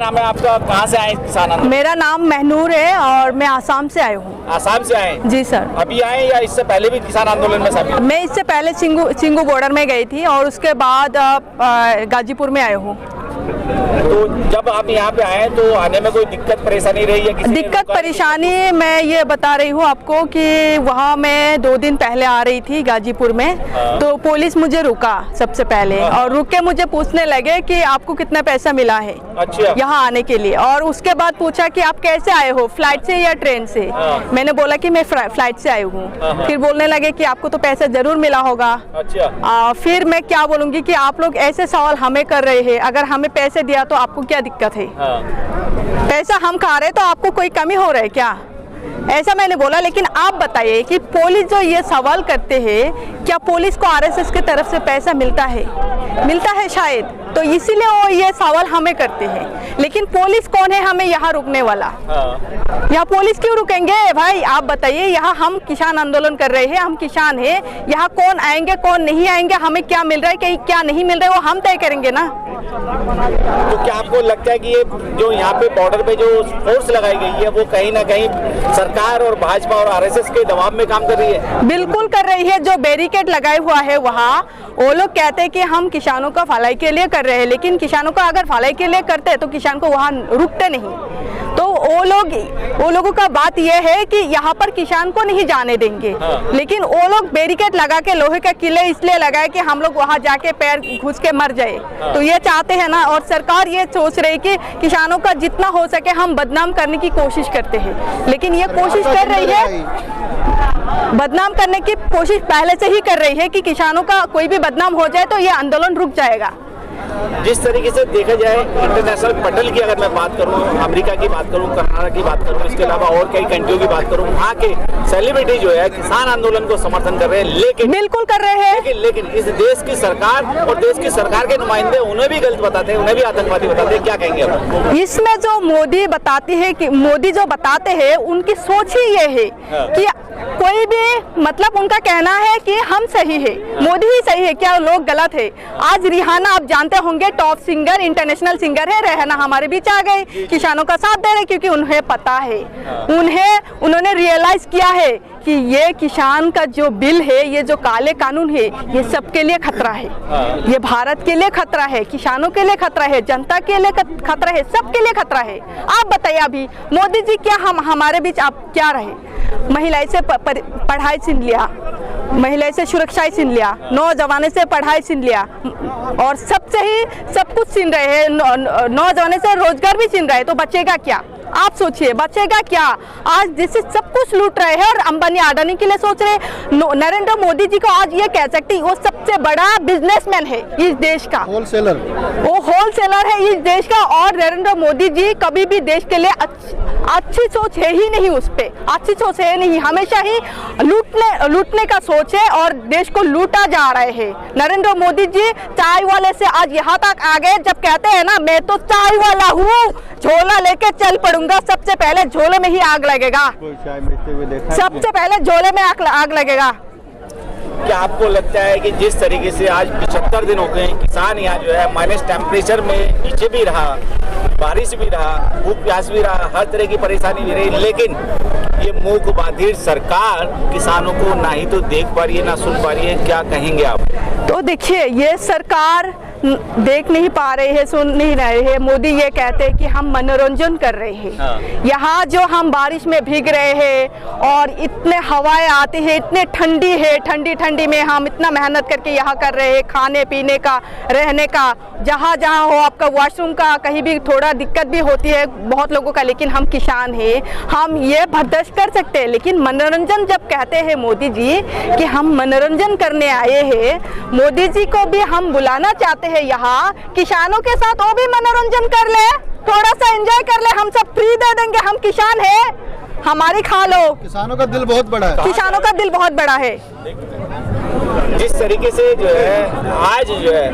नाम है आपका, कहाँ से आए किसान आंदोलन? मेरा नाम महनूर है और मैं आसाम से आई हूँ। आसाम से आए? जी सर। अभी आए या इससे पहले भी किसान आंदोलन में शामिल? मैं इससे पहले चिंगू बॉर्डर में गई थी और उसके बाद गाजीपुर में आई हूँ। तो जब आप यहाँ पे आए तो आने में कोई दिक्कत परेशानी रही है? दिक्कत परेशानी मैं ये बता रही हूँ आपको कि वहाँ मैं 2 दिन पहले आ रही थी गाजीपुर में। तो पुलिस मुझे रुका सबसे पहले और रुक के मुझे पूछने लगे कि आपको कितना पैसा मिला है यहाँ आने के लिए, और उसके बाद पूछा कि आप कैसे आए हो, फ्लाइट से या ट्रेन से? मैंने बोला कि मैं फ्लाइट से आई हूँ। फिर बोलने लगे कि आपको तो पैसा जरूर मिला होगा। फिर मैं क्या बोलूँगी कि आप लोग ऐसे सवाल हमें कर रहे हैं, अगर हमें पैसे दिया तो आपको क्या दिक्कत है? पैसा हम खा रहे तो आपको कोई कमी हो रहा है क्या? ऐसा मैंने बोला। लेकिन आप बताइए कि पुलिस जो ये सवाल करते हैं, क्या पुलिस को आरएसएस की तरफ से पैसा मिलता है? मिलता है शायद, तो इसीलिए वो ये सवाल हमें करते हैं। लेकिन पुलिस कौन है हमें यहाँ रुकने वाला? यहाँ पुलिस क्यों रुकेंगे भाई? आप बताइए, यहाँ हम किसान आंदोलन कर रहे हैं, हम किसान हैं, यहाँ कौन आएंगे कौन नहीं आएंगे, हमें क्या मिल रहा है क्या नहीं मिल रहा है, वो हम तय करेंगे ना। तो क्या आपको लगता है कि ये जो यहाँ पे बॉर्डर पे जो फोर्स लगाई गई है वो कहीं ना कहीं सरकार और भाजपा और आरएसएस के दबाव में काम कर रही है? बिल्कुल कर रही है। जो बैरिकेड लगाए हुआ है वहाँ, वो लोग कहते हैं कि हम किसानों का भलाई के लिए कर रहे हैं, लेकिन किसानों का अगर भलाई के लिए करते हैं तो किसान को वहाँ रुकते नहीं। तो वो लोगों का बात यह है कि यहाँ पर किसान को नहीं जाने देंगे। लेकिन वो लोग बैरिकेड लगा के लोहे का किले इसलिए लगाए कि हम लोग वहाँ जाके पैर घुस के मर जाए। तो ये चाहते हैं ना, और सरकार ये सोच रही कि किसानों का जितना हो सके हम बदनाम करने की कोशिश करते हैं। लेकिन ये कोशिश कर रही है, बदनाम करने की कोशिश पहले से ही कर रही है कि किसानों का कोई भी बदनाम हो जाए तो ये आंदोलन रुक जाएगा। जिस तरीके से देखा जाए इंटरनेशनल पटल की अगर मैं बात करूं, अमेरिका की बात करूं, कनाडा की बात करूं, इसके अलावा और कई कंट्रियों की बात करूं, वहाँ के सेलिब्रिटी जो है किसान आंदोलन को समर्थन कर रहे हैं। लेकिन बिल्कुल कर रहे हैं, लेकिन इस देश की सरकार और देश की सरकार के नुमाइंदे उन्हें भी गलत बताते हैं, उन्हें भी आतंकवादी बताते हैं। क्या कहेंगे आप? इसमें जो मोदी बताती है कि मोदी जो बताते हैं उनकी सोच ही ये है कि कोई भी मतलब उनका कहना है कि हम सही है, मोदी ही सही है, क्या लोग गलत है? आज रिहाना आप जानते होंगे, टॉप सिंगर, इंटरनेशनल सिंगर है, रिहाना हमारे बीच आ गए, किसानों का साथ दे रहे क्योंकि उन्हें पता है, उन्होंने रियलाइज किया है कि ये किसान का जो बिल है, ये जो काले कानून है, ये सबके लिए खतरा है। ये भारत के लिए खतरा है, किसानों के लिए खतरा है, जनता के लिए खतरा है, सबके लिए खतरा है। आप बताइए, अभी मोदी जी क्या हमारे बीच आप क्या रहे? महिलाएं से पढ़ाई छीन लिया, महिलाएं से सुरक्षा छीन लिया, नौजवानों से पढ़ाई छीन लिया, और सबसे ही सब कुछ छीन रहे हैं। नौजवानों से रोजगार भी छीन रहे हैं, तो बचेगा क्या? आप सोचिए, बचेगा क्या? आज जिससे सब कुछ लूट रहे हैं और अंबानी अडानी के लिए सोच रहे हैं। नरेंद्र मोदी जी को आज ये कह सकते हैं वो सबसे बड़ा बिजनेसमैन है इस देश का, होलसेलर, वो होलसेलर है इस देश का। और नरेंद्र मोदी जी कभी भी देश के लिए अच्छी सोच है ही नहीं, उस पे अच्छी सोच है नहीं, हमेशा ही लूटने का सोच है और देश को लूटा जा रहे हैं। नरेंद्र मोदी जी चाय वाले से आज यहाँ तक आ गए, जब कहते हैं ना मैं तो चाय वाला हूँ, झोला लेके चल पड़ूंगा, सबसे पहले झोले में ही आग लगेगा, सबसे पहले झोले में आग लगेगा। क्या आपको लगता है कि जिस तरीके से आज 75 दिन हो गए किसान यहाँ जो है माइनस टेम्परेचर में नीचे भी रहा, बारिश भी रहा, भूख प्यास भी रहा, हर तरह की परेशानी भी रही, लेकिन ये मूक बाधिर सरकार किसानों को ना ही तो देख पा रही है ना सुन पा रही है? क्या कहेंगे आप? तो देखिए, ये सरकार देख नहीं पा रहे हैं, सुन नहीं रहे हैं। मोदी ये कहते हैं कि हम मनोरंजन कर रहे हैं। यहाँ जो हम बारिश में भीग रहे हैं और इतने हवाएं आती है, इतने ठंडी है, ठंडी में हम इतना मेहनत करके यहाँ कर रहे हैं, खाने पीने का, रहने का, जहाँ हो आपका वॉशरूम का कहीं भी थोड़ा दिक्कत भी होती है बहुत लोगों का, लेकिन हम किसान हैं, हम ये बर्दाश्त कर सकते हैं। लेकिन मनोरंजन जब कहते हैं मोदी जी कि हम मनोरंजन करने आए हैं, मोदी जी को भी हम बुलाना चाहते हैं यहाँ, किसानों के साथ वो भी मनोरंजन कर ले, थोड़ा सा एंजॉय कर ले, हम सब फ्री दे देंगे, हम किसान हैं, हमारी खा लो। किसानों का दिल बहुत बड़ा है, किसानों का दिल बहुत बड़ा है। जिस तरीके से जो है आज जो है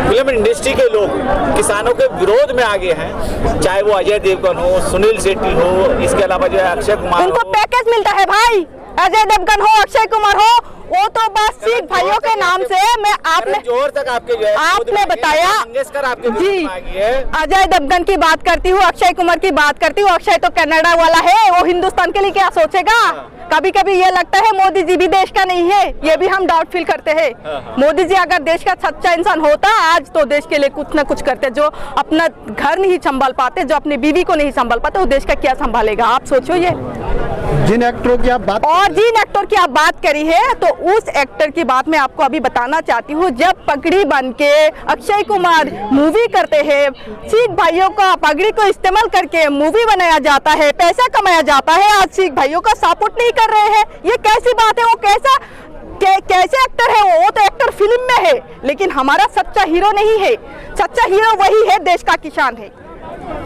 फिल्म इंडस्ट्री के लोग किसानों के विरोध में आगे हैं, चाहे वो अजय देवगन हो, सुनील शेट्टी हो, इसके अलावा जो है अक्षय कुमार, उनको पैकेज मिलता है भाई, अजय देवगन हो, अक्षय कुमार हो, वो तो बस सिख भाइयों के नाम से मैं आपने जोर तक आपके जो है आपने बताया मंगेशकर आपके जी। आ गई है। अजय देवगन की बात करती हूँ, अक्षय कुमार की बात करती हूँ। अक्षय तो कनाडा वाला है, वो हिंदुस्तान के लिए क्या सोचेगा। कभी कभी ये लगता है मोदी जी भी देश का नहीं है, ये भी हम डाउट फील करते हैं। मोदी जी अगर देश का सच्चा इंसान होता आज तो देश के लिए कुछ न कुछ करते। जो अपना घर नहीं संभाल पाते, जो अपनी बीवी को नहीं संभाल पाते, वो देश का क्या संभालेगा। आप सोचो ये। जिन एक्टरों की आप बात और जिन एक्टर की आप बात करी है तो उस एक्टर की बात मैं आपको अभी बताना चाहती हूँ। जब पगड़ी बन के अक्षय कुमार मूवी करते हैं, सिख भाइयों का पगड़ी को इस्तेमाल करके मूवी बनाया जाता है, पैसा कमाया जाता है, आज सिख भाइयों का सपोर्ट नहीं कर रहे हैं, ये कैसी बात है। वो कैसे एक्टर है वो तो एक्टर फिल्म में है, लेकिन हमारा सच्चा हीरो नहीं है। सच्चा हीरो वही है, देश का किसान है।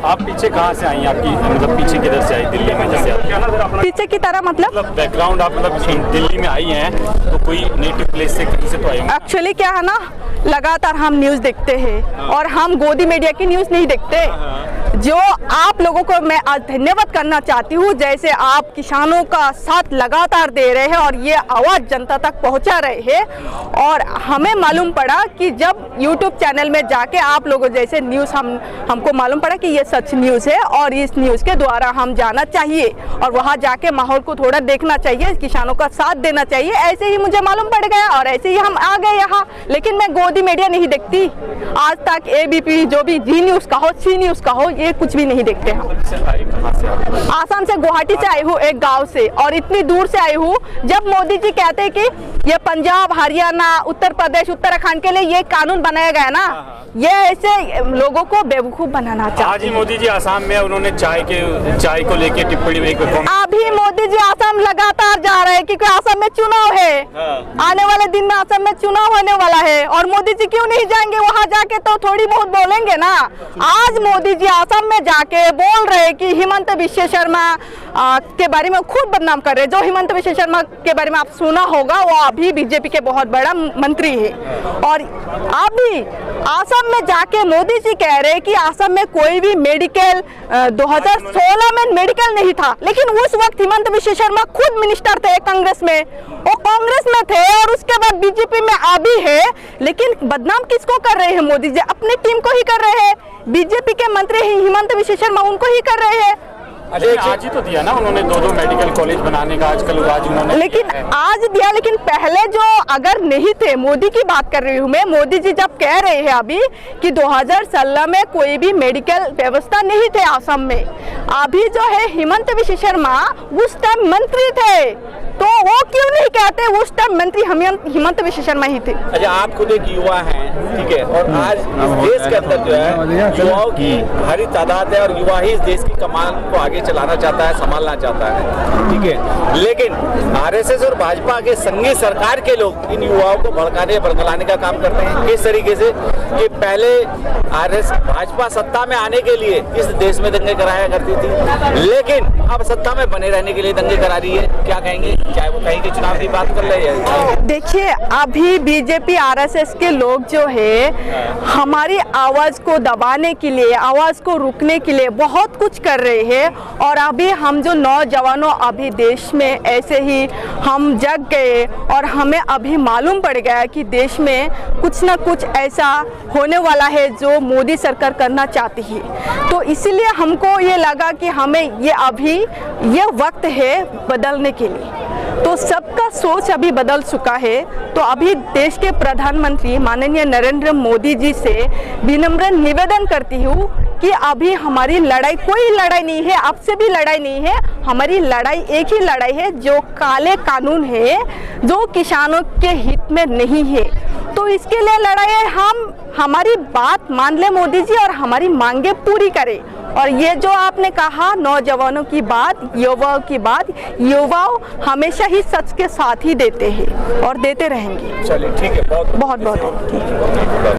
आप पीछे कहाँ से आई? आपकी मतलब पीछे किधर से आई? दिल्ली में जैसे आप पीछे की तरह मतलब बैकग्राउंड आप मतलब दिल्ली में आई हैं तो कोई नेटिव प्लेस से कहीं से तो आई होंगी। एक्चुअली क्या है ना, लगातार हम न्यूज़ देखते हैं और हम गोदी मीडिया की न्यूज़ नहीं देखते। जो आप लोगों को मैं आज धन्यवाद करना चाहती हूँ, जैसे आप किसानों का साथ लगातार दे रहे हैं और ये आवाज़ जनता तक पहुँचा रहे हैं। और हमें मालूम पड़ा कि जब यूट्यूब चैनल में जाके आप लोगों जैसे न्यूज़ हमको मालूम पड़ा कि ये सच न्यूज़ है और इस न्यूज़ के द्वारा हम जाना चाहिए और वहाँ जाके माहौल को थोड़ा देखना चाहिए, किसानों का साथ देना चाहिए। ऐसे ही मुझे मालूम पड़ गया और ऐसे ही हम आ गए यहाँ। लेकिन मैं गोदी मीडिया नहीं देखती आज तक, ABP जो भी जी न्यूज़ का हो, C न्यूज़ का हो, ये कुछ भी नहीं देखते हम। आसाम से, गुवाहाटी से आई हूँ, एक गांव से, और इतनी दूर से आई हूँ। जब मोदी जी कहते हैं कि ये पंजाब, हरियाणा, उत्तर प्रदेश, उत्तराखंड के लिए ये कानून बनाया गया ना, ये ऐसे लोगों को बेवकूफ बनाना चाहते। आज ही मोदी जी आसाम में उन्होंने चाय को लेके टिप्पणी में अभी मोदी जी आसाम लगातार जा रहे हैं क्योंकि आसाम में चुनाव है। आने वाले दिन में आसाम में चुनाव होने वाला है और मोदी जी क्यों नहीं जाएंगे वहां जाके, तो थोड़ी बहुत बोलेंगे ना। आज मोदी जी आसाम में जाके बोल रहे हैं कि हिमंत विश्व शर्मा के बारे में खुद बदनाम कर रहे हैं। जो हिमंत विश्व शर्मा के बारे में आप सुना होगा, वो अभी बीजेपी के बहुत बड़ा मंत्री है। और अभी आसाम में जाके मोदी जी कह रहे हैं कि आसाम में कोई भी मेडिकल 2016 में मेडिकल नहीं था, लेकिन उस वक्त हिमंत विश्व शर्मा खुद मिनिस्टर थे कांग्रेस में, वो कांग्रेस में थे और उसके बाद बीजेपी में अभी है। लेकिन बदनाम किसको कर रहे हैं मोदी जी? अपनी टीम को ही कर रहे हैं। बीजेपी के मंत्री हिमंत विश्व शर्मा उनको ही कर रहे हैं। आज ही तो दिया ना उन्होंने 2 मेडिकल कॉलेज बनाने का, आजकल आज उन्होंने लेकिन आज दिया, लेकिन पहले जो अगर नहीं थे, मोदी की बात कर रही हूँ मैं। मोदी जी जब कह रहे हैं अभी कि 2016 में कोई भी मेडिकल व्यवस्था नहीं थे आसाम में, अभी जो है हिमंत विश्व शर्मा उस टाइम मंत्री थे, तो वो क्यों नहीं कहते उस टाइम मंत्री हिमंत विश्व शर्मा ही थे। अच्छा, आप खुद एक युवा हैं, ठीक है, और आज इस देश के अंदर जो है युवाओं की भारी तादाद है और युवा ही इस देश की कमान को आगे चलाना चाहता है, संभालना चाहता है, ठीक है। लेकिन आरएसएस और भाजपा के संघीय सरकार के लोग इन युवाओं को भड़काने भड़कलाने का काम करते हैं। किस तरीके से कि पहले भाजपा सत्ता में आने के लिए इस देश में दंगे कराया करती थी, लेकिन अब सत्ता में बने रहने के लिए दंगे करा रही है। क्या कहेंगे, चाहे वो कहीं के चुनाव की बात कर ले? देखिए, अभी बीजेपी आरएसएस के लोग जो है हमारी आवाज को दबाने के लिए, आवाज को रुकने के लिए बहुत कुछ कर रहे हैं। और अभी हम जो नौजवानों अभी देश में ऐसे ही हम जग गए और हमें अभी मालूम पड़ गया कि देश में कुछ ना कुछ ऐसा होने वाला है जो मोदी सरकार करना चाहती है। तो इसीलिए हमको ये लगा कि हमें ये वक्त है बदलने के लिए। तो सबका सोच अभी बदल चुका है। तो अभी देश के प्रधानमंत्री माननीय नरेंद्र मोदी जी से विनम्र निवेदन करती हूँ कि अभी हमारी लड़ाई कोई लड़ाई नहीं है, आपसे भी लड़ाई नहीं है। हमारी लड़ाई एक ही लड़ाई है जो काले कानून है, जो किसानों के हित में नहीं है। तो इसके लिए लड़ाई है, हम हमारी बात मान ले मोदी जी और हमारी मांगे पूरी करें। और ये जो आपने कहा नौजवानों की बात, युवाओं की बात, युवाओं हमेशा ही सच के साथ ही देते हैं और देते रहेंगे। चलिए, ठीक है, बहुत बहुत